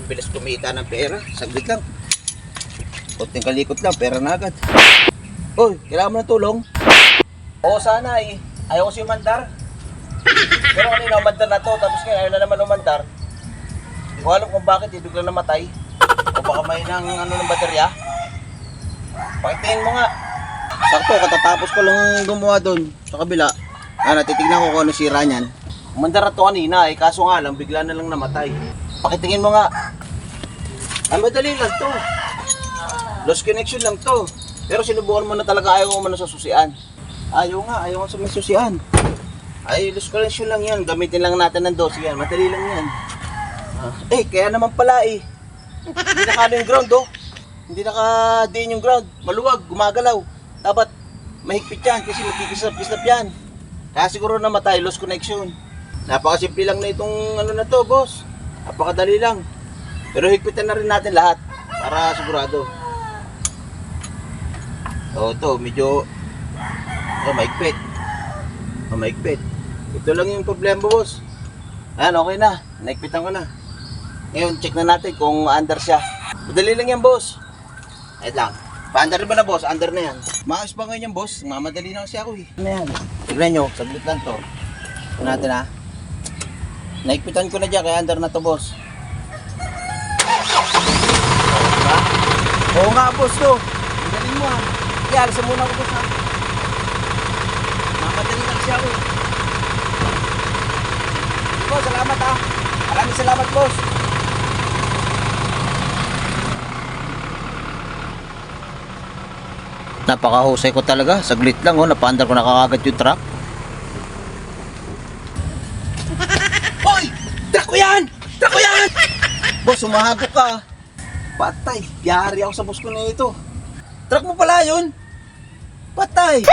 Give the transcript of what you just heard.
bilis kumita ng pera. Saglit lang. Kunting kalikot lang, pera na agad. Uy, kailangan mo ng tulong? Oo, sana eh. Ayaw ko si umandar. Pero kanina umandar na to, tapos ngayon ayaw na naman umandar. Hindi ko alam kung bakit, ibig lang namatay. O baka may ng baterya. Pakitingin mo nga. Sakto, katatapos ko lang gumawa doon sa kabila. Titignan ko kung ano sira niyan. Umandar na to kanina eh, kaso nga lang, bigla na lang namatay. Pakitingin mo nga. Ay, madali lang to. Lost connection lang to. Pero sinubukan mo na talaga, ayaw mo na sa susian. Ayaw nga sa may susian. Ay, lost connection lang yan. Gamitin lang natin ng dose yan. Madali lang yan. Kaya naman pala eh. Hindi nakano yung ground oh. Hindi naka-din yung ground. Maluwag, gumagalaw. Dapat mahigpit yan kasi magkikisap-kisap yan. Kaya siguro namatay, lost connection. Napakasimple lang na itong ano na to, boss. Napakadali lang. Pero higpitan na rin natin lahat para sigurado. Ito, medyo mahigpit. Mahigpit. Ito lang yung problema, boss. Ayan, okay na. Naigpitan ko na. Ngayon, check na natin kung under siya. Madali lang yan, boss. Ayun lang. Pa-under ba na, boss? Under na yan. Maayos ba ngayon yan, boss? Mamadali na kasi ako eh. Ano yan? Tignan nyo, saglit lang to. Ito natin ha. Naigpitan ko na dyan, kaya under na to, boss. Diba? Oo nga, boss to. Magaling mo ha. Kaya, alisan muna ako, boss ha. Mamadali na kasi ako eh. Boss, salamat ha. Maraming salamat, boss. Napakahusay ko talaga. Saglit lang oh, napaandar ko na kagad yung truck. Hoy! Truck ko yan! Truck ko yan! Boss, umahagok ka. Patay. Yari ako sa boss ko na ito. Truck mo pala yun. Patay.